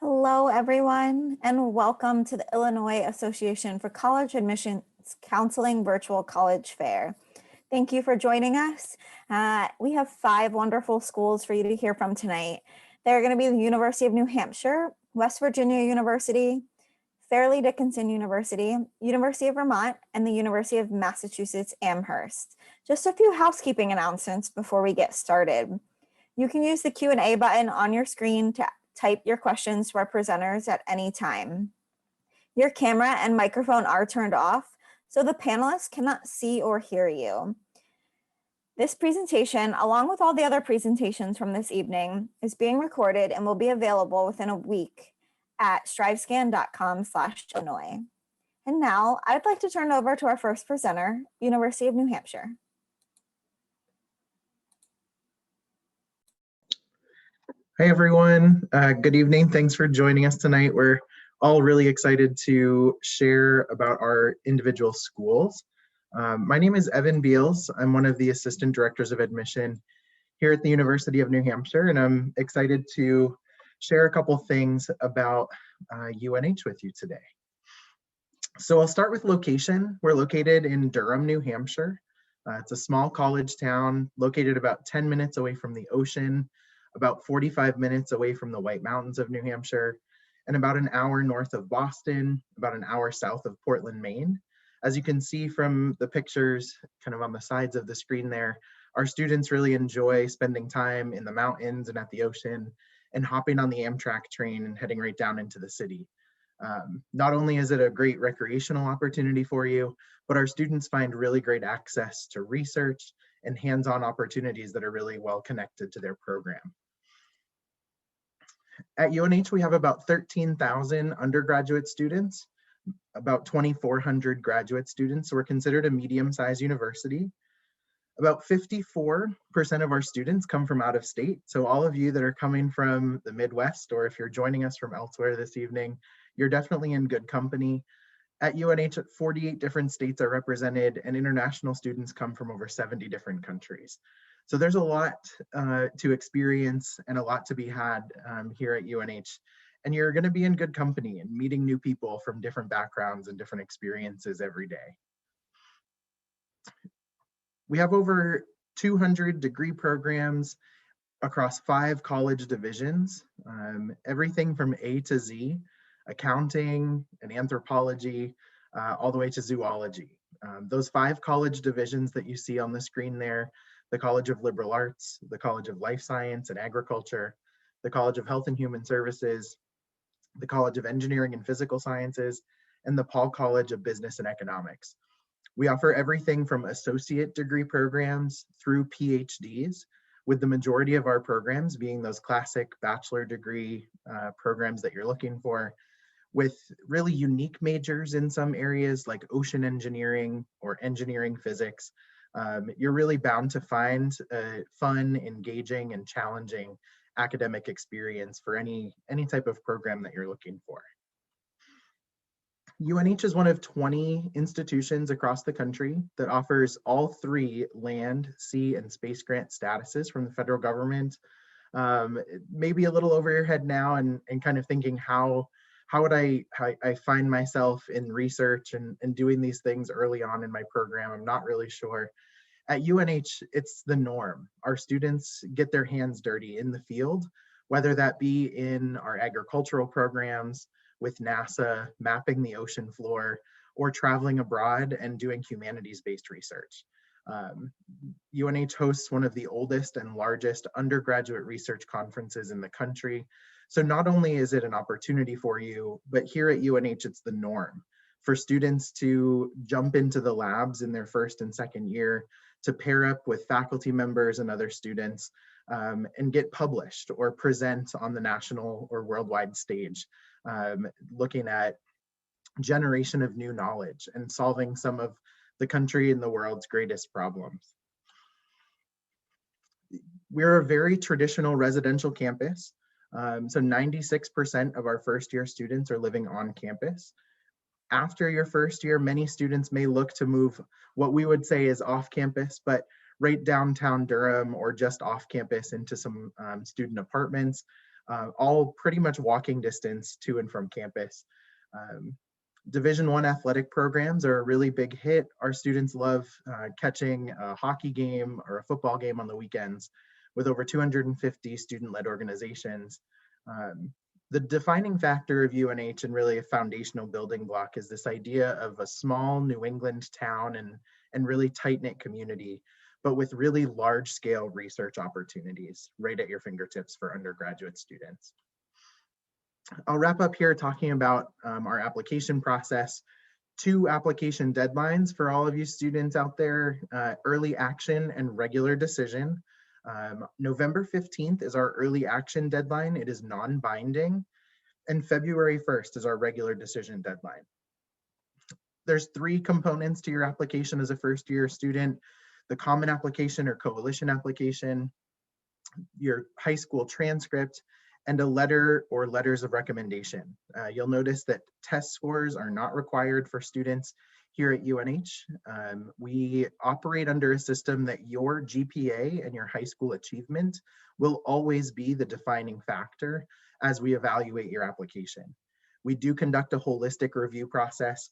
Hello, everyone, and welcome to the Illinois Association for College Admissions Counseling Virtual College Fair. Thank you for joining us. We have 5 wonderful schools for you to hear from tonight. They're going to be the University of New Hampshire, West Virginia University, Fairleigh Dickinson University, University of Vermont, and the University of Massachusetts Amherst. Just a few housekeeping announcements before we get started. You can use the Q&A button on your screen to type your questions to our presenters at any time. Your camera and microphone are turned off, so the panelists cannot see or hear you. This presentation, along with all the other presentations from this evening, is being recorded and will be available within a week at strivescan.com/Illinois. And now I'd like to turn it over to our first presenter, University of New Hampshire. Hi, everyone. Good evening. Thanks for joining us tonight. We're all really excited to share about our individual schools. My name is Evan Beals. I'm one of the assistant directors of admission here at the University of New Hampshire, and I'm excited to share a couple things about UNH with you today. So I'll start with location. We're located in Durham, New Hampshire. It's a small college town located about 10 minutes away from the ocean, about 45 minutes away from the White Mountains of New Hampshire, and about an hour north of Boston, about an hour south of Portland, Maine. As you can see from the pictures kind of on the sides of the screen there, our students really enjoy spending time in the mountains and at the ocean and hopping on the Amtrak train and heading right down into the city. Not only is it a great recreational opportunity for you, but our students find really great access to research and hands-on opportunities that are really well connected to their program. At UNH, we have about 13,000 undergraduate students, about 2,400 graduate students, so we're considered a medium-sized university. About 54% of our students come from out of state, so all of you that are coming from the Midwest, or if you're joining us from elsewhere this evening, you're definitely in good company. At UNH, 48 different states are represented, and international students come from over 70 different countries. So there's a lot to experience and a lot to be had here at UNH. And you're going to be in good company and meeting new people from different backgrounds and different experiences every day. We have over 200 degree programs across 5 college divisions, everything from A to Z, accounting and anthropology, all the way to zoology. Those 5 college divisions that you see on the screen there: the College of Liberal Arts, the College of Life Science and Agriculture, the College of Health and Human Services, the College of Engineering and Physical Sciences, and the Paul College of Business and Economics. We offer everything from associate degree programs through PhDs, with the majority of our programs being those classic bachelor degree programs that you're looking for, with really unique majors in some areas like ocean engineering or engineering physics. You're really bound to find a fun, engaging, and challenging academic experience for any type of program that you're looking for. UNH is one of 20 institutions across the country that offers all 3 land, sea, and space grant statuses from the federal government. Maybe a little over your head now and kind of thinking, how would I find myself in research and doing these things early on in my program? I'm not really sure. At UNH, it's the norm. Our students get their hands dirty in the field, whether that be in our agricultural programs with NASA mapping the ocean floor, or traveling abroad and doing humanities-based research. UNH hosts one of the oldest and largest undergraduate research conferences in the country. So not only is it an opportunity for you, but here at UNH, it's the norm for students to jump into the labs in their first and second year, to pair up with faculty members and other students and get published or present on the national or worldwide stage, looking at generation of new knowledge and solving some of the country and the world's greatest problems. We're a very traditional residential campus. So 96% of our first year students are living on campus. After your first year, many students may look to move what we would say is off campus, but right downtown Durham or just off campus into some student apartments. all pretty much walking distance to and from campus. Division I athletic programs are a really big hit. Our students love catching a hockey game or a football game on the weekends with over 250 student-led organizations. The defining factor of UNH and really a foundational building block is this idea of a small New England town and really tight-knit community, but with really large-scale research opportunities right at your fingertips for undergraduate students. I'll wrap up here talking about our application process. 2 application deadlines for all of you students out there, early action and regular decision. November 15th is our early action deadline. It is non-binding. And February 1st is our regular decision deadline. There's 3 components to your application as a first-year student: the common application or coalition application, your high school transcript, and a letter or letters of recommendation. You'll notice that test scores are not required for students here at UNH. We operate under a system that your GPA and your high school achievement will always be the defining factor as we evaluate your application. We do conduct a holistic review process.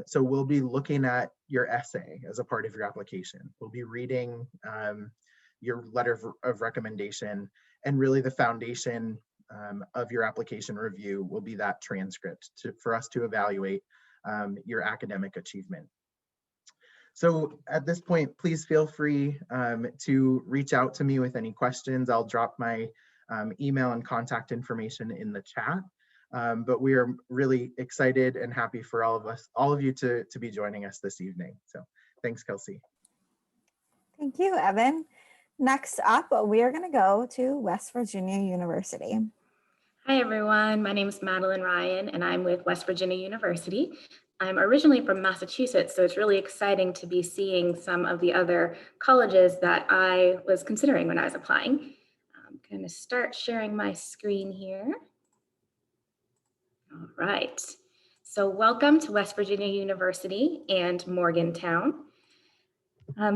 So we'll be looking at your essay as a part of your application. We'll be reading your letter of recommendation, and really the foundation of your application review will be that transcript for us to evaluate your academic achievement. So at this point, please feel free to reach out to me with any questions. I'll drop my email and contact information in the chat. But we are really excited and happy for all of you to be joining us this evening. So thanks, Kelsey. Thank you, Evan. Next up, we are going to go to West Virginia University. Hi, everyone. My name is Madeline Ryan, and I'm with West Virginia University. I'm originally from Massachusetts, so it's really exciting to be seeing some of the other colleges that I was considering when I was applying. I'm going to start sharing my screen here. All right. So welcome to West Virginia University and Morgantown.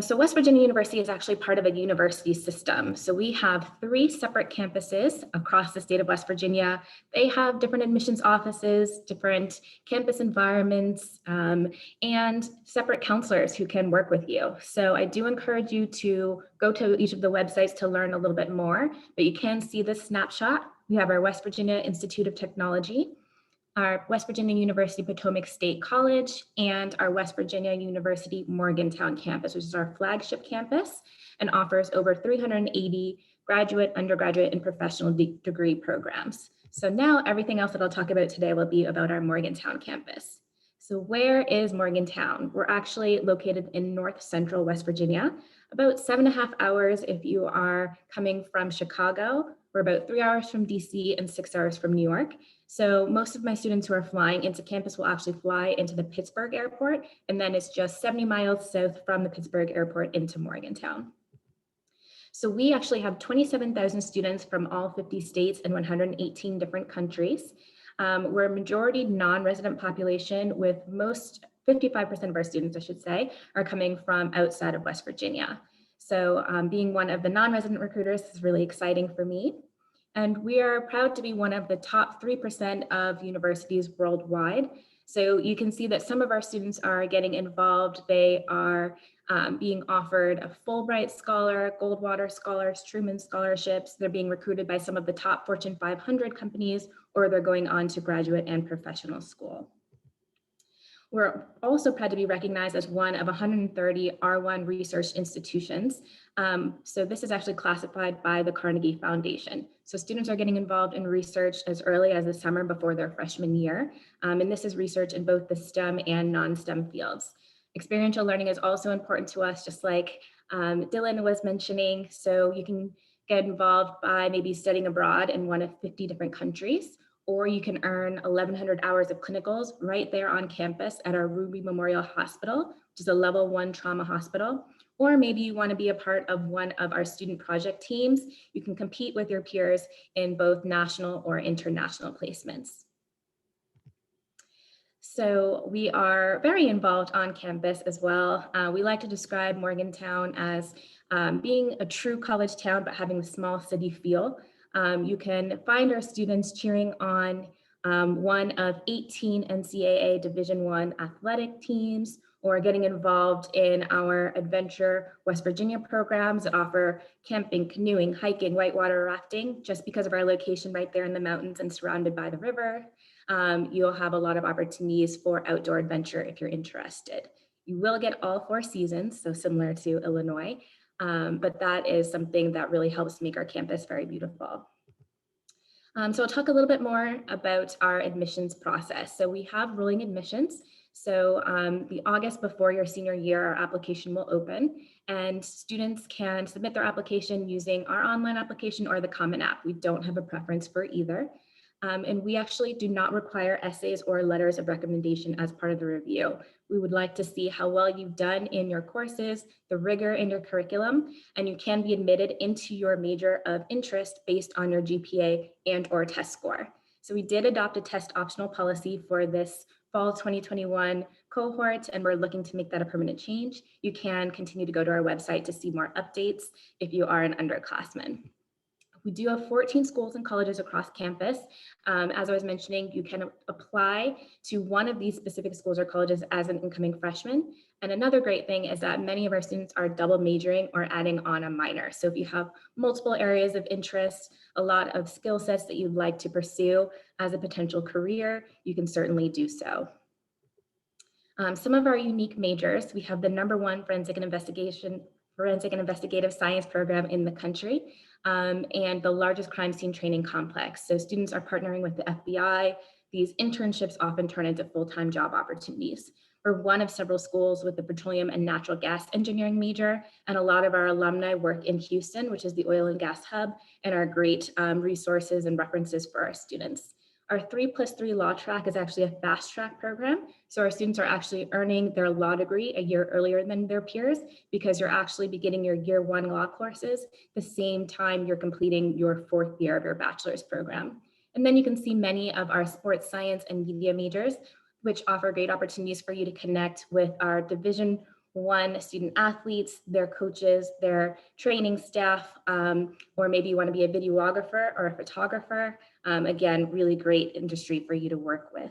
So West Virginia University is actually part of a university system. So we have 3 separate campuses across the state of West Virginia. They have different admissions offices, different campus environments, and separate counselors who can work with you. So I do encourage you to go to each of the websites to learn a little bit more, but you can see this snapshot. We have our West Virginia Institute of Technology, our West Virginia University Potomac State College, and our West Virginia University Morgantown campus, which is our flagship campus and offers over 380 graduate, undergraduate, and professional degree programs. So now everything else that I'll talk about today will be about our Morgantown campus. So where is Morgantown? We're actually located in North Central West Virginia, about 7.5 hours if you are coming from Chicago. We're about 3 hours from DC and 6 hours from New York. So most of my students who are flying into campus will actually fly into the Pittsburgh airport, and then it's just 70 miles south from the Pittsburgh airport into Morgantown. So we actually have 27,000 students from all 50 states and 118 different countries. We're a majority non-resident population, with 55% of our students, I should say, are coming from outside of West Virginia. So being one of the non-resident recruiters is really exciting for me. And we are proud to be one of the top 3% of universities worldwide. So you can see that some of our students are getting involved. They are being offered a Fulbright Scholar, Goldwater Scholars, Truman Scholarships. They're being recruited by some of the top Fortune 500 companies, or they're going on to graduate and professional school. We're also proud to be recognized as one of 130 R1 research institutions. So this is actually classified by the Carnegie Foundation. So students are getting involved in research as early as the summer before their freshman year. And this is research in both the STEM and non-STEM fields. Experiential learning is also important to us, just like Dylan was mentioning. So you can get involved by maybe studying abroad in one of 50 different countries, or you can earn 1,100 hours of clinicals right there on campus at our Ruby Memorial Hospital, which is a level 1 trauma hospital. Or maybe you want to be a part of one of our student project teams. You can compete with your peers in both national or international placements. So we are very involved on campus as well. We like to describe Morgantown as being a true college town, but having a small city feel. You can find our students cheering on one of 18 NCAA Division I athletic teams, or getting involved in our Adventure West Virginia programs that offer camping, canoeing, hiking, whitewater rafting. Just because of our location right there in the mountains and surrounded by the river, you'll have a lot of opportunities for outdoor adventure if you're interested. You will get all 4 seasons, so similar to Illinois, but that is something that really helps make our campus very beautiful. So I'll talk a little bit more about our admissions process. So we have rolling admissions. So the August before your senior year, our application will open, and students can submit their application using our online application or the Common App. We don't have a preference for either. And we actually do not require essays or letters of recommendation as part of the review. We would like to see how well you've done in your courses, the rigor in your curriculum, and you can be admitted into your major of interest based on your GPA and or test score. So we did adopt a test optional policy for this fall 2021 cohort, and we're looking to make that a permanent change. You can continue to go to our website to see more updates if you are an underclassman. We do have 14 schools and colleges across campus. As I was mentioning, you can apply to one of these specific schools or colleges as an incoming freshman. And another great thing is that many of our students are double majoring or adding on a minor. So if you have multiple areas of interest, a lot of skill sets that you'd like to pursue as a potential career, you can certainly do so. Some of our unique majors, we have the #1 forensic and investigative science program in the country, and the largest crime scene training complex. So students are partnering with the FBI. These internships often turn into full-time job opportunities. We're one of several schools with the petroleum and natural gas engineering major, and a lot of our alumni work in Houston, which is the oil and gas hub, and are great resources and references for our students. Our 3+3 law track is actually a fast track program. So our students are actually earning their law degree a year earlier than their peers, because you're actually beginning your year 1 law courses the same time you're completing your 4th year of your bachelor's program. And then you can see many of our sports science and media majors, which offer great opportunities for you to connect with our Division I student athletes, their coaches, their training staff, or maybe you want to be a videographer or a photographer. Again, really great industry for you to work with.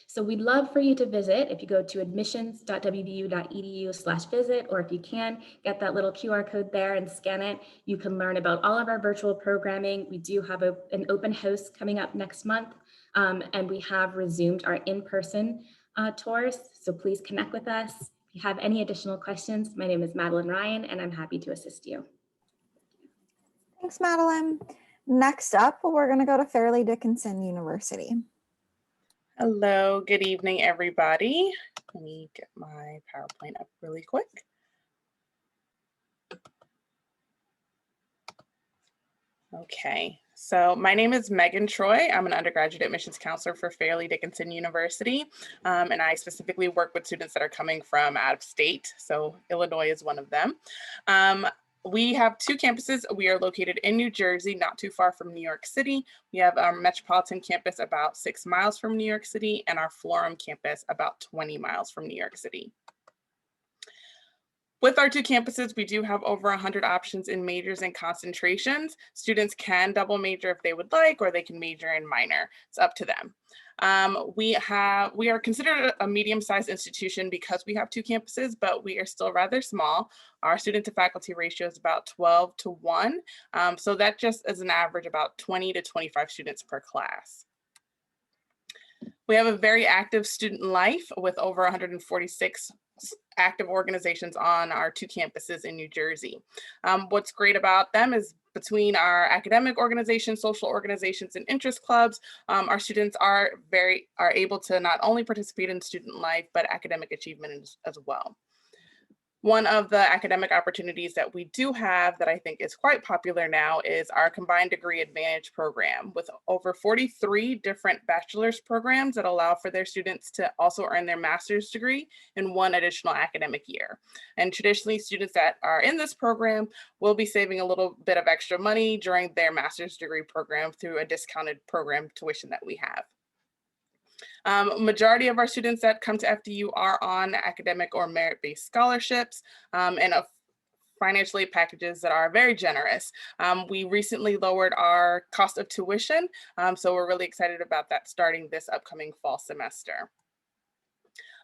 So we'd love for you to visit. If you go to admissions.wvu.edu/visit, or if you can, get that little QR code there and scan it, you can learn about all of our virtual programming. We do have an open house coming up next month, and we have resumed our in-person tours, so please connect with us. If you have any additional questions, my name is Madeline Ryan, and I'm happy to assist you. Thanks, Madeline. Next up, we're going to go to Fairleigh Dickinson University. Hello, good evening, everybody. Let me get my PowerPoint up really quick. Okay, so my name is Megan Troy. I'm an undergraduate admissions counselor for Fairleigh Dickinson University, and I specifically work with students that are coming from out of state. So Illinois is one of them. We have 2 campuses. We are located in New Jersey, not too far from New York City. We have our Metropolitan campus about 6 miles from New York City, and our Florham campus about 20 miles from New York City. With our 2 campuses, we do have over 100 options in majors and concentrations. Students can double major if they would like, or they can major in minor. It's up to them. We are considered a medium-sized institution because we have 2 campuses, but we are still rather small. Our student to faculty ratio is about 12:1. So that just is an average about 20 to 25 students per class. We have a very active student life with over 146 active organizations on our 2 campuses in New Jersey. What's great about them is between our academic organizations, social organizations, and interest clubs, our students are able to not only participate in student life, but academic achievement as well. One of the academic opportunities that we do have that I think is quite popular now is our Combined Degree Advantage program, with over 43 different bachelor's programs that allow for their students to also earn their master's degree in 1 additional academic year. And traditionally, students that are in this program will be saving a little bit of extra money during their master's degree program through a discounted program tuition that we have. Majority of our students that come to FDU are on academic or merit-based scholarships, and a financial aid packages that are very generous. We recently lowered our cost of tuition, so we're really excited about that starting this upcoming fall semester.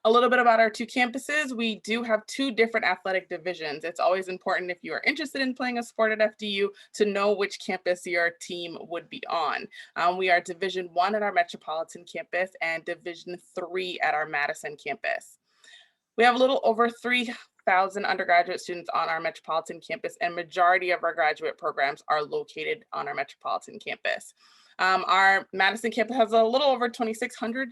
A little bit about our two campuses. We do have two different athletic divisions. It's always important if you are interested in playing a sport at FDU to know which campus your team would be on. We are Division I at our Metropolitan campus and Division III at our Madison campus. We have a little over 3,000 undergraduate students on our Metropolitan campus, and majority of our graduate programs are located on our Metropolitan campus. Our Madison campus has a little over 2,600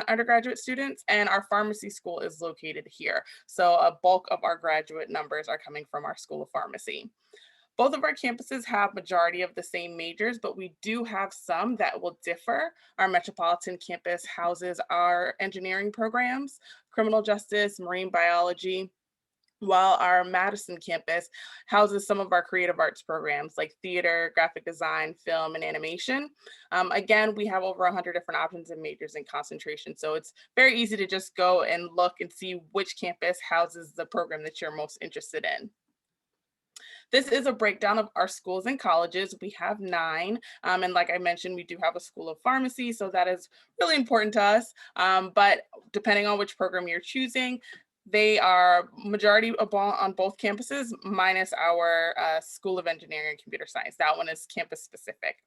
undergraduate students, and our pharmacy school is located here. So a bulk of our graduate numbers are coming from our School of Pharmacy. Both of our campuses have majority of the same majors, but we do have some that will differ. Our Metropolitan campus houses our engineering programs, criminal justice, marine biology, while our Madison campus houses some of our creative arts programs like theater, graphic design, film, and animation. Again, we have over 100 different options and majors and concentration, so it's very easy to just go and look and see which campus houses the program that you're most interested in. This is a breakdown of our schools and colleges. We have 9, and like I mentioned, we do have a School of Pharmacy, so that is really important to us, but depending on which program you're choosing, they are majority on both campuses, minus our School of Engineering and Computer Science. That one is campus specific.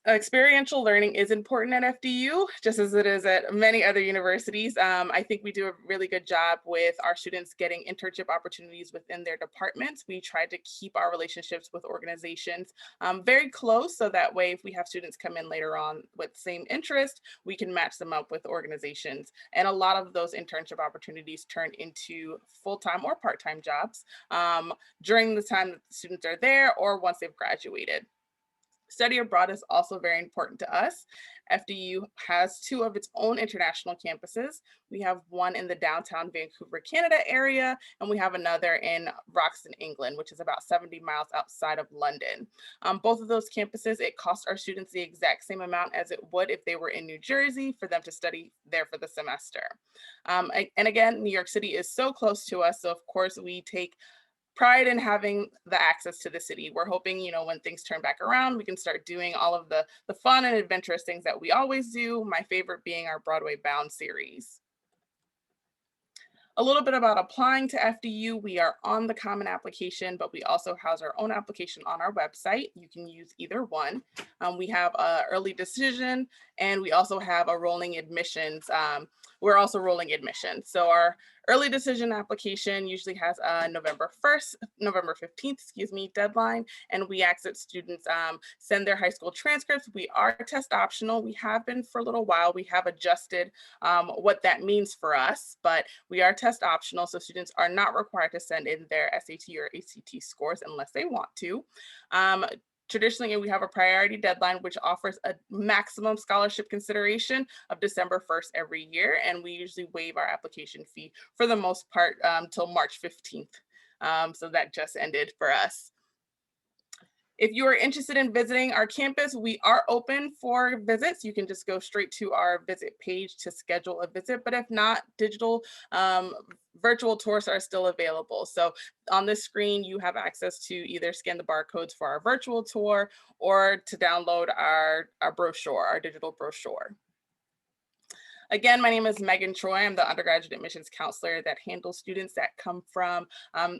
Experiential learning is important at FDU, just as it is at many other universities. I think we do a really good job with our students getting internship opportunities within their departments. We try to keep our relationships with organizations very close, so that way if we have students come in later on with same interest, we can match them up with organizations. And a lot of those internship opportunities turn into full-time or part-time jobs during the time that the students are there or once they've graduated. Study abroad is also very important to us. FDU has 2 of its own international campuses. We have one in the downtown Vancouver, Canada area, and we have another in Roxton, England, which is about 70 miles outside of London. Both of those campuses, it costs our students the exact same amount as it would if they were in New Jersey for them to study there for the semester. And again, New York City is so close to us, so of course we take pride in having the access to the city. We're hoping, when things turn back around, we can start doing all of the fun and adventurous things that we always do. My favorite being our Broadway Bound series. A little bit about applying to FDU. We are on the Common Application, but we also house our own application on our website. You can use either one. We have an early decision, and we also have a rolling admissions. We're also rolling admissions. So our early decision application usually has a November 15th, deadline, and we ask that students send their high school transcripts. We are test optional. We have been for a little while. We have adjusted what that means for us, but we are test optional, so students are not required to send in their SAT or ACT scores unless they want to. Traditionally, we have a priority deadline, which offers a maximum scholarship consideration of December 1st every year, and we usually waive our application fee for the most part till March 15th. So that just ended for us. If you are interested in visiting our campus, we are open for visits. You can just go straight to our visit page to schedule a visit, but if not, digital virtual tours are still available. So on this screen, you have access to either scan the barcodes for our virtual tour or to download our brochure, our digital brochure. Again, my name is Megan Troy. I'm the undergraduate admissions counselor that handles students that come from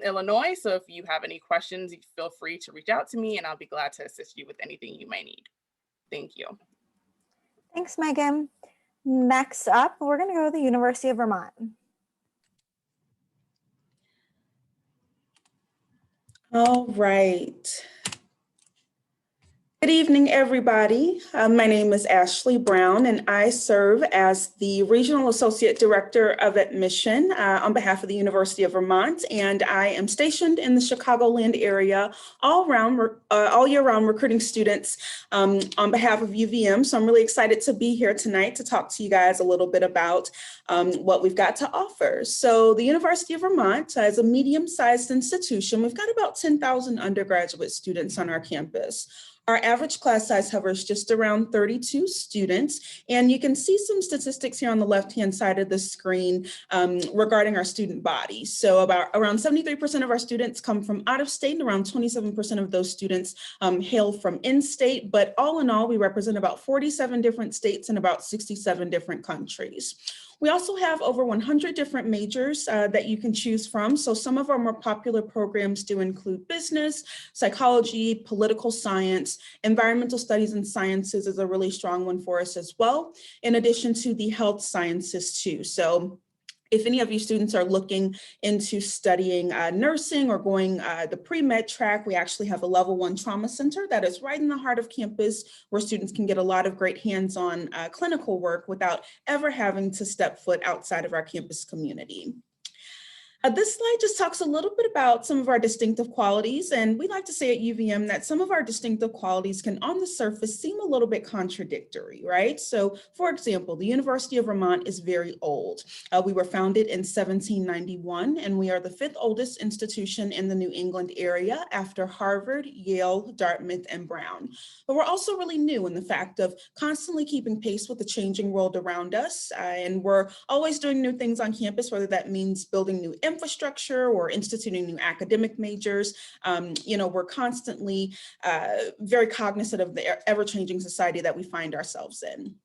Illinois. So if you have any questions, you feel free to reach out to me and I'll be glad to assist you with anything you might need. Thank you. Thanks, Megan. Next up, we're going to go to the University of Vermont. All right. Good evening, everybody. My name is Ashley Brown, and I serve as the Regional Associate Director of Admission on behalf of the University of Vermont, and I am stationed in the Chicagoland area all year round recruiting students on behalf of UVM. So I'm really excited to be here tonight to talk to you guys a little bit about what we've got to offer. So the University of Vermont is a medium-sized institution. We've got about 10,000 undergraduate students on our campus. Our average class size hovers just around 32 students, and you can see some statistics here on the left-hand side of the screen regarding our student body. So around 73% of our students come from out of state, and around 27% of those students hail from in-state, but all in all, we represent about 47 different states and about 67 different countries. We also have over 100 different majors that you can choose from. So some of our more popular programs do include business, psychology, political science, environmental studies and sciences is a really strong one for us as well, in addition to the health sciences too. So if any of you students are looking into studying nursing or going the pre-med track, we actually have a level 1 trauma center that is right in the heart of campus where students can get a lot of great hands-on clinical work without ever having to step foot outside of our campus community. This slide just talks a little bit about some of our distinctive qualities, and we like to say at UVM that some of our distinctive qualities can on the surface seem a little bit contradictory, right? So for example, the University of Vermont is very old. We were founded in 1791, and we are the 5th oldest institution in the New England area after Harvard, Yale, Dartmouth, and Brown. But we're also really new in the fact of constantly keeping pace with the changing world around us, and we're always doing new things on campus, whether that means building new infrastructure or instituting new academic majors. We're constantly very cognizant of the ever-changing society that we find ourselves in.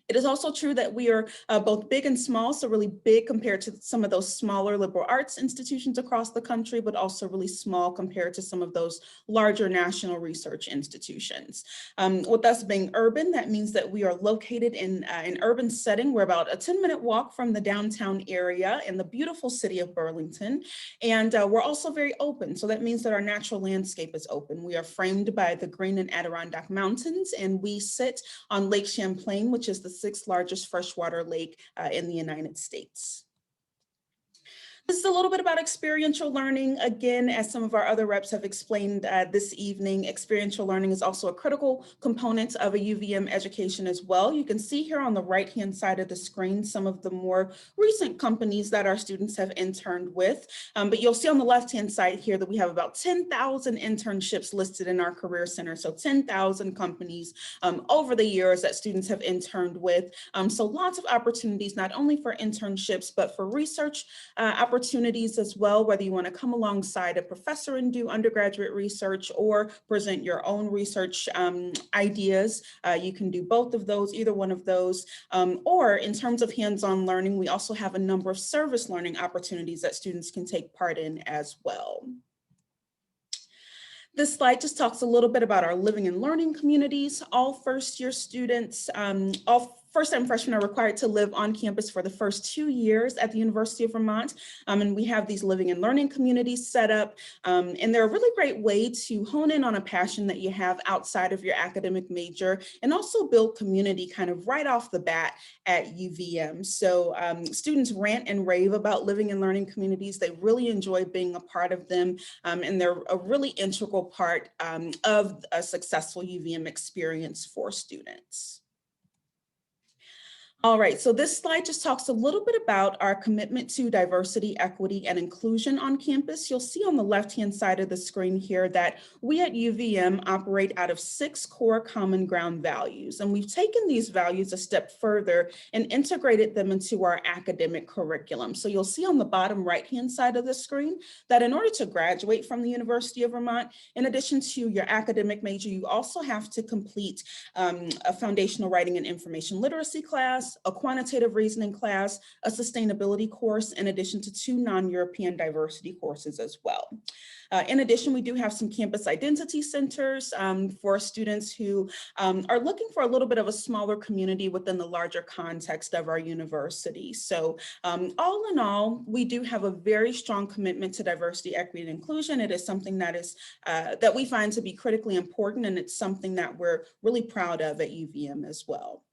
It is also true that we are both big and small, so really big compared to some of those smaller liberal arts institutions across the country, but also really small compared to some of those larger national research institutions. With us being urban, that means that we are located in an urban setting. We're about a 10-minute walk from the downtown area in the beautiful city of Burlington. And we're also very open. So that means that our natural landscape is open. We are framed by the Green and Adirondack Mountains, and we sit on Lake Champlain, which is the 6th largest freshwater lake in the United States. This is a little bit about experiential learning. Again, as some of our other reps have explained this evening, experiential learning is also a critical component of a UVM education as well. You can see here on the right-hand side of the screen some of the more recent companies that our students have interned with. But you'll see on the left-hand side here that we have about 10,000 internships listed in our Career Center. So 10,000 companies over the years that students have interned with. So lots of opportunities, not only for internships, but for research opportunities as well, whether you want to come alongside a professor and do undergraduate research or present your own research ideas. You can do both of those, either one of those. Or in terms of hands-on learning, we also have a number of service learning opportunities that students can take part in as well. This slide just talks a little bit about our living and learning communities. All first-year students, all first-time freshmen are required to live on campus for the first 2 years at the University of Vermont. And we have these living and learning communities set up. And they're a really great way to hone in on a passion that you have outside of your academic major and also build community kind of right off the bat at UVM. So students rant and rave about living and learning communities. They really enjoy being a part of them. And they're a really integral part of a successful UVM experience for students. All right, so this slide just talks a little bit about our commitment to diversity, equity, and inclusion on campus. You'll see on the left-hand side of the screen here that we at UVM operate out of 6 core common ground values, and we've taken these values a step further and integrated them into our academic curriculum. So you'll see on the bottom right-hand side of the screen that in order to graduate from the University of Vermont, in addition to your academic major, you also have to complete a foundational writing and information literacy class, a quantitative reasoning class, a sustainability course, in addition to 2 non-European diversity courses as well. In addition, we do have some campus identity centers for students who are looking for a little bit of a smaller community within the larger context of our university. So all in all, we do have a very strong commitment to diversity, equity, and inclusion. It is something that is that we find to be critically important, and it's something that we're really proud of at UVM as well.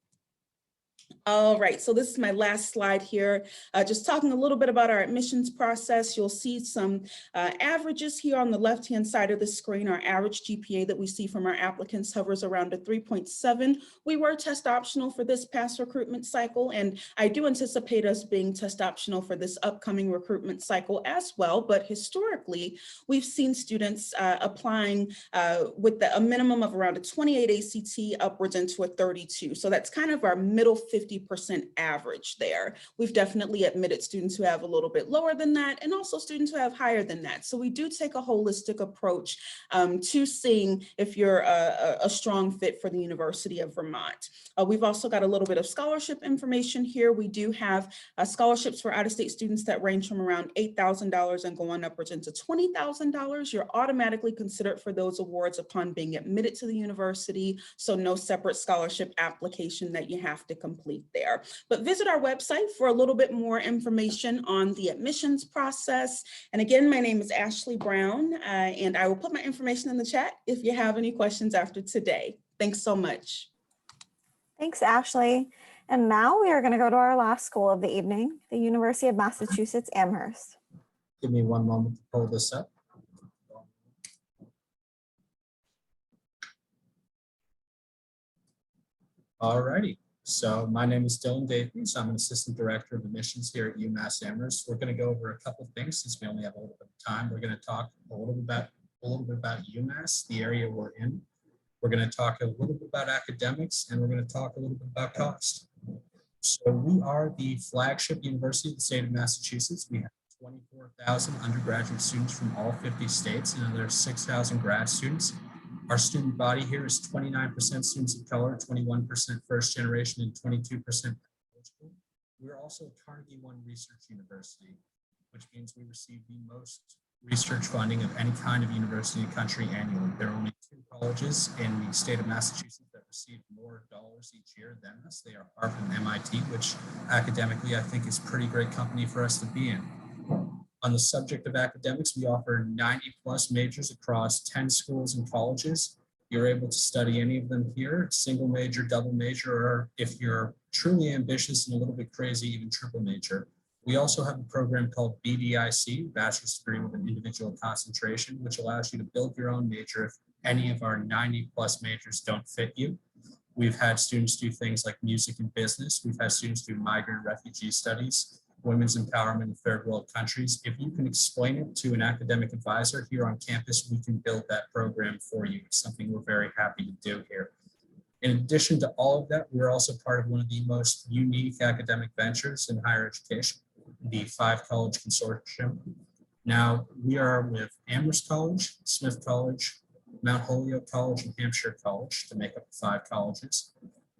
All right, so this is my last slide here. Just talking a little bit about our admissions process. You'll see some averages here on the left-hand side of the screen. Our average GPA that we see from our applicants hovers around a 3.7. We were test optional for this past recruitment cycle, and I do anticipate us being test optional for this upcoming recruitment cycle as well. But historically, we've seen students applying with a minimum of around a 28 ACT upwards into a 32. So that's kind of our middle 50% average there. We've definitely admitted students who have a little bit lower than that, and also students who have higher than that. So we do take a holistic approach to seeing if you're a strong fit for the University of Vermont. We've also got a little bit of scholarship information here. We do have scholarships for out-of-state students that range from around $8,000 and going upwards into $20,000. You're automatically considered for those awards upon being admitted to the university, so no separate scholarship application that you have to complete there. But visit our website for a little bit more information on the admissions process. And again, my name is Ashley Brown, and I will put my information in the chat if you have any questions after today. Thanks so much. Thanks, Ashley. And now we are going to go to our last school of the evening, the University of Massachusetts Amherst. Give me one moment to pull this up. All righty. So my name is Dylan Davies. I'm an assistant director of admissions here at UMass Amherst. We're going to go over a couple of things since we only have a little bit of time. We're going to talk a little bit about UMass, the area we're in. We're going to talk a little bit about academics, and we're going to talk a little bit about cost. So we are the flagship university of the state of Massachusetts. We have 24,000 undergraduate students from all 50 states and another 6,000 grad students. Our student body here is 29% students of color, 21% first generation, and 22% eligible. We're also a Carnegie One research university, which means we receive the most research funding of any kind of university in the country annually. There are only 2 colleges in the state of Massachusetts that receive more dollars each year than us. They are Harvard and MIT, which academically I think is pretty great company for us to be in. On the subject of academics, we offer 90+ majors across 10 schools and colleges. You're able to study any of them here, single major, double major, or if you're truly ambitious and a little bit crazy, even triple major. We also have a program called BDIC, Bachelor's Degree with an Individual Concentration, which allows you to build your own major if any of our 90+ majors don't fit you. We've had students do things like music and business. We've had students do migrant and refugee studies, women's empowerment in third world countries. If you can explain it to an academic advisor here on campus, we can build that program for you. It's something we're very happy to do here. In addition to all of that, we're also part of one of the most unique academic ventures in higher education, the 5 College Consortium. Now, we are with Amherst College, Smith College, Mount Holyoke College, and Hampshire College to make up the 5 colleges.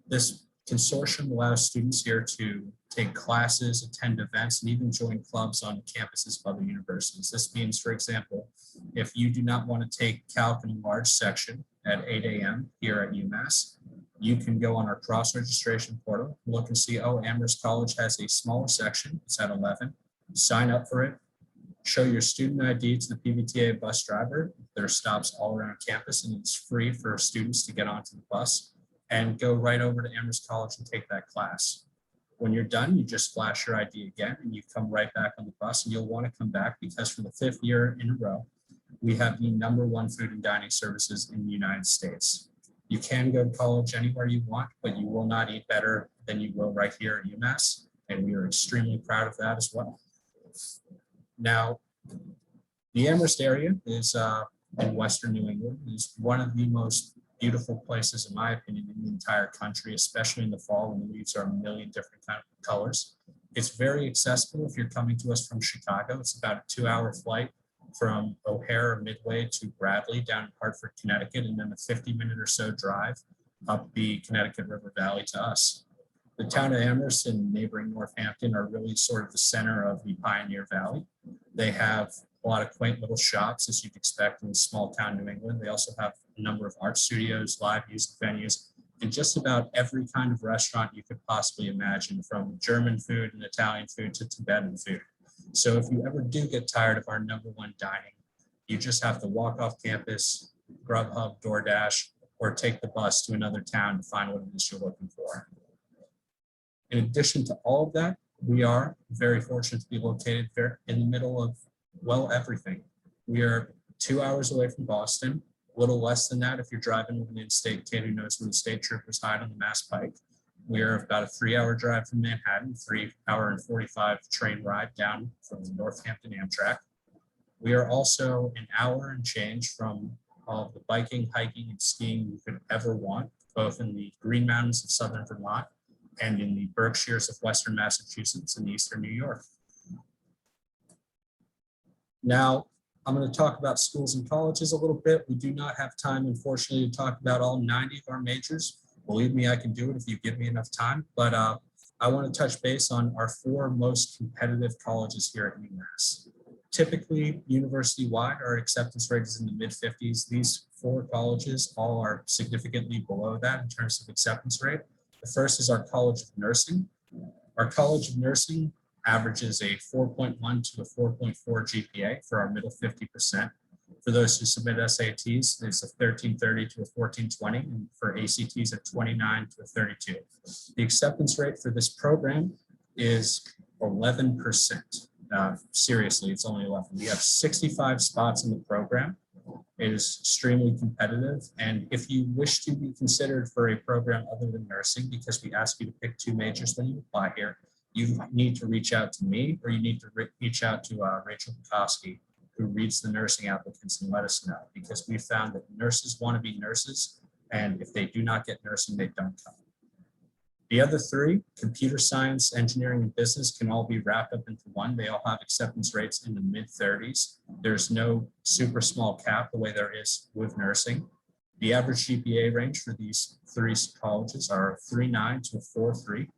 This consortium allows students here to take classes, attend events, and even join clubs on campuses of other universities. This means, for example, if you do not want to take calc in a large section at 8 a.m. here at UMass, you can go on our cross-registration portal, look and see, oh, Amherst College has a smaller section, it's at 11, sign up for it, show your student ID to the PVTA bus driver. There are stops all around campus, and it's free for students to get onto the bus and go right over to Amherst College and take that class. When you're done, you just flash your ID again and you come right back on the bus, and you'll want to come back because for the 5th year in a row, we have the #1 food and dining services in the United States. You can go to college anywhere you want, but you will not eat better than you will right here at UMass, and we are extremely proud of that as well. Now, the Amherst area is in Western New England. Is one of the most beautiful places, in my opinion, in the entire country, especially in the fall when the leaves are a million different kind of colors. It's very accessible if you're coming to us from Chicago. It's about a 2-hour flight from O'Hare or Midway to Bradley down in Hartford, Connecticut, and then a 50-minute or so drive up the Connecticut River Valley to us. The town of Amherst and neighboring Northampton are really sort of the center of the Pioneer Valley. They have a lot of quaint little shops, as you'd expect in small town New England. They also have a number of art studios, live music venues, and just about every kind of restaurant you could possibly imagine, from German food and Italian food to Tibetan food. So if you ever do get tired of our #1 dining, you just have to walk off campus, Grubhub, DoorDash, or take the bus to another town to find what it is you're looking for. In addition to all of that, we are very fortunate to be located there in the middle of, well, everything. We are 2 hours away from Boston, a little less than that if you're driving with an in-state kid who knows when the state troopers hide on the Mass Pike. We are about a 3-hour drive from Manhattan, 3-hour and 45 train ride down from the Northampton Amtrak. We are also an hour and change from all of the biking, hiking, and skiing you could ever want, both in the Green Mountains of Southern Vermont and in the Berkshires of Western Massachusetts and Eastern New York. Now, I'm going to talk about schools and colleges a little bit. We do not have time, unfortunately, to talk about all 90 of our majors. Believe me, I can do it if you give me enough time. But I want to touch base on our 4 most competitive colleges here at UMass. Typically, university-wide, our acceptance rate is in the mid-50s. These 4 colleges all are significantly below that in terms of acceptance rate. The first is our College of Nursing. Our College of Nursing averages a 4.1 to a 4.4 GPA for our middle 50%. For those who submit SATs, it's a 1330 to a 1420, and for ACTs, a 29 to a 32. The acceptance rate for this program is 11%. Seriously, it's only 11. We have 65 spots in the program. It is extremely competitive. And if you wish to be considered for a program other than nursing, because we ask you to pick 2 majors when you apply here, you need to reach out to me, or you need to reach out to Rachel Bukowski, who reads the nursing applicants, and let us know, because we found that nurses want to be nurses, and if they do not get nursing, they don't come. The other 3, computer science, engineering, and business, can all be wrapped up into one. They all have acceptance rates in the mid-30s. There's no super small cap the way there is with nursing. The average GPA range for these 3 colleges are 3.9 to a 4.3.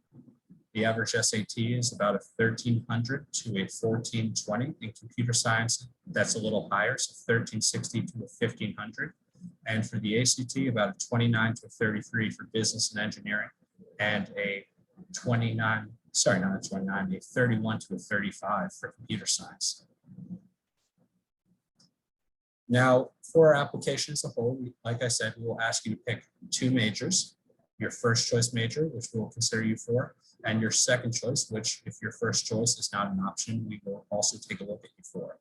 The average SAT is about a 1300 to a 1420. In computer science, that's a little higher, so 1360 to a 1500. And for the ACT, about a 29 to a 33 for business and engineering, and a 31 to a 35 for computer science. Now, for our application as a whole, like I said, we will ask you to pick 2 majors, your first choice major, which we will consider you for, and your second choice, which if your first choice is not an option, we will also take a look at you for.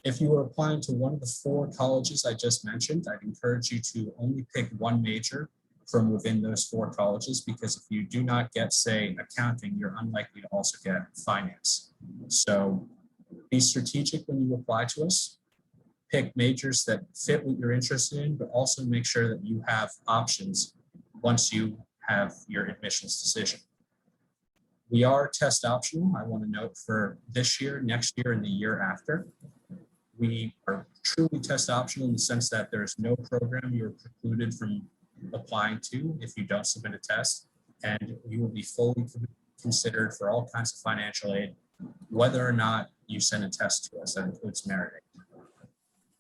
If you are applying to one of the 4 colleges I just mentioned, I'd encourage you to only pick 1 major from within those 4 colleges, because if you do not get, say, accounting, you're unlikely to also get finance. So be strategic when you apply to us. Pick majors that fit what you're interested in, but also make sure that you have options once you have your admissions decision. We are test optional, I want to note, for this year, next year, and the year after. We are truly test optional in the sense that there's no program you're precluded from applying to if you don't submit a test, and you will be fully considered for all kinds of financial aid, whether or not you send a test to us. That includes merit aid.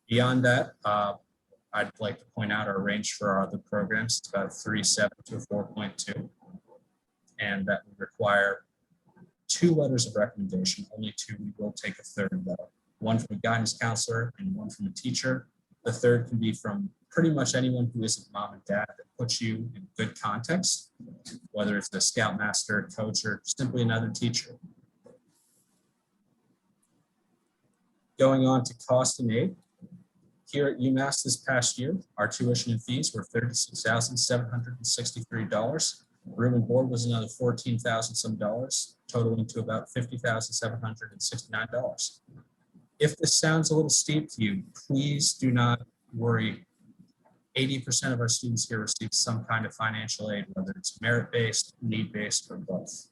Beyond that, I'd like to point out our range for our other programs. It's about a 3.7 to a 4.2, and that would require 2 letters of recommendation. Only 2. We will take a 3rd though. 1 from a guidance counselor and 1 from a teacher. The 3rd can be from pretty much anyone who isn't mom and dad, that puts you in good context, whether it's the scoutmaster, coach, or simply another teacher. Going on to cost and aid. Here at UMass this past year, our tuition and fees were $36,763. Room and board was another $14,000 some dollars, totaling to about $50,769. If this sounds a little steep to you, please do not worry. 80% of our students here receive some kind of financial aid, whether it's merit-based, need-based, or both.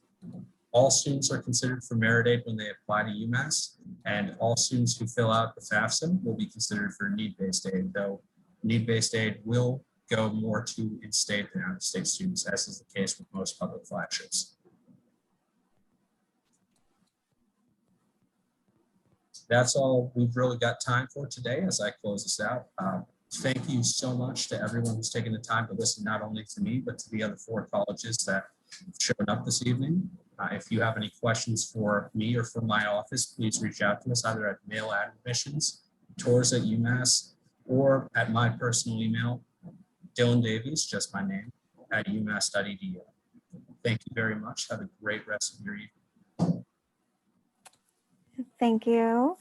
All students are considered for merit aid when they apply to UMass, and all students who fill out the FAFSA will be considered for need-based aid, though need-based aid will go more to in-state than out-of-state students, as is the case with most public flagships. That's all we've really got time for today as I close this out. Thank you so much to everyone who's taken the time to listen, not only to me, but to the other 4 colleges that showed up this evening. If you have any questions for me or for my office, please reach out to us either at mail@admissions, tours@UMass, or at my personal email, Dylan Davies, just my name, @umass.edu. thank you very much. Have a great rest of your evening. Thank you.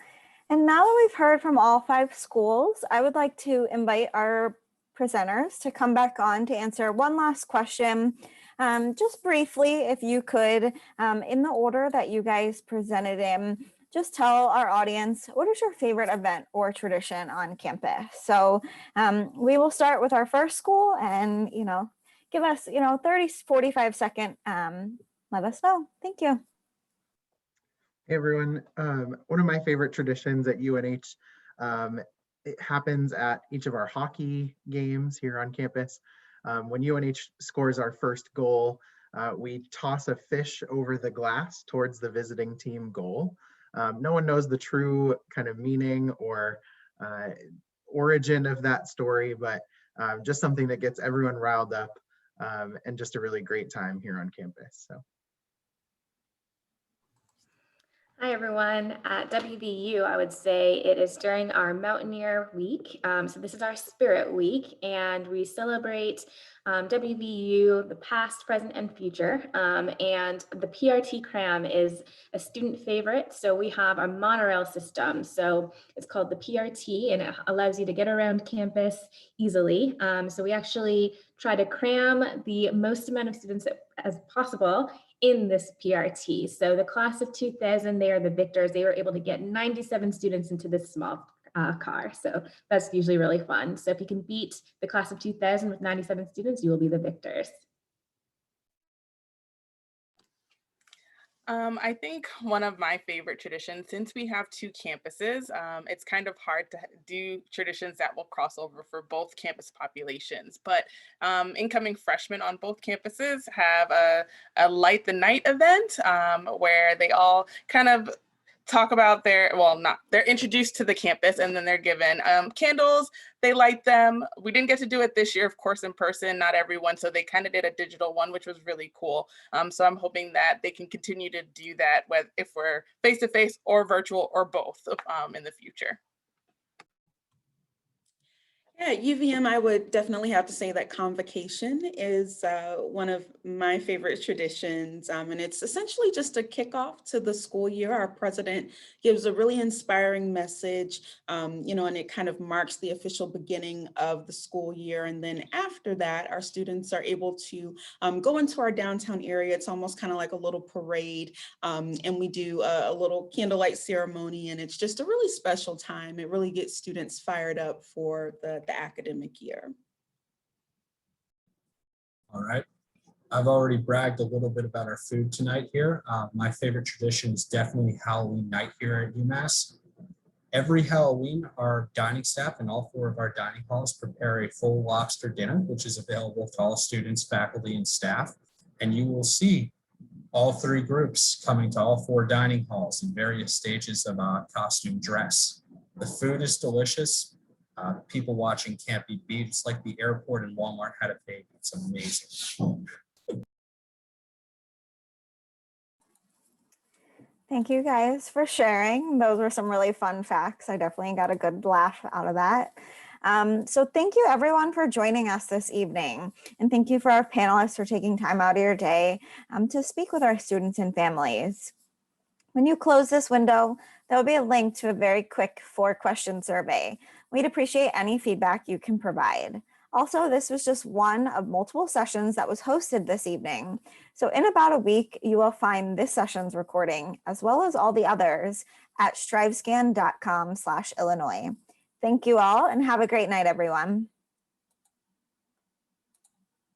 And now that we've heard from all 5 schools, I would like to invite our presenters to come back on to answer one last question. Just briefly, if you could, in the order that you guys presented in, just tell our audience, what is your favorite event or tradition on campus? So we will start with our first school and, give us, 30, 45 second, let us know. Thank you. Hey everyone, one of my favorite traditions at UNH, it happens at each of our hockey games here on campus. When UNH scores our first goal, we toss a fish over the glass towards the visiting team goal. No one knows the true kind of meaning or origin of that story, but just something that gets everyone riled up and just a really great time here on campus. So. Hi, everyone. At WVU, I would say it is during our Mountaineer Week. So this is our Spirit Week, and we celebrate WVU, the past, present, and future. And the PRT cram is a student favorite. So we have our monorail system. So it's called the PRT, and it allows you to get around campus easily. So we actually try to cram the most amount of students as possible in this PRT. So the class of 2000, they are the victors. They were able to get 97 students into this small car. So that's usually really fun. So if you can beat the class of 2000 with 97 students, you will be the victors. I think one of my favorite traditions, since we have 2 campuses, it's kind of hard to do traditions that will cross over for both campus populations. But incoming freshmen on both campuses have a Light the Night event where they all kind of talk about they're introduced to the campus and then they're given candles. They light them. We didn't get to do it this year, of course, in person, not everyone. So they kind of did a digital one, which was really cool. So I'm hoping that they can continue to do that, whether if we're face-to-face or virtual or both in the future. Yeah, at UVM, I would definitely have to say that convocation is one of my favorite traditions. And it's essentially just a kickoff to the school year. Our president gives a really inspiring message, and it kind of marks the official beginning of the school year. And then after that, our students are able to go into our downtown area. It's almost kind of like a little parade. And we do a little candlelight ceremony, and it's just a really special time. It really gets students fired up for the academic year. All right. I've already bragged a little bit about our food tonight here. My favorite tradition is definitely Halloween night here at UMass. Every Halloween, our dining staff in all 4 of our dining halls prepare a full lobster dinner, which is available to all students, faculty, and staff. And you will see all 3 groups coming to all 4 dining halls in various stages of costume dress. The food is delicious. People watching can't be beat. It's like the airport and Walmart had a baby. It's amazing. Thank you guys for sharing. Those were some really fun facts. I definitely got a good laugh out of that. So thank you everyone for joining us this evening. And thank you for our panelists for taking time out of your day to speak with our students and families. When you close this window, there will be a link to a very quick 4-question survey. We'd appreciate any feedback you can provide. Also, this was just one of multiple sessions that was hosted this evening. So in about a week, you will find this session's recording, as well as all the others, at strivescan.com/Illinois. Thank you all and have a great night, everyone.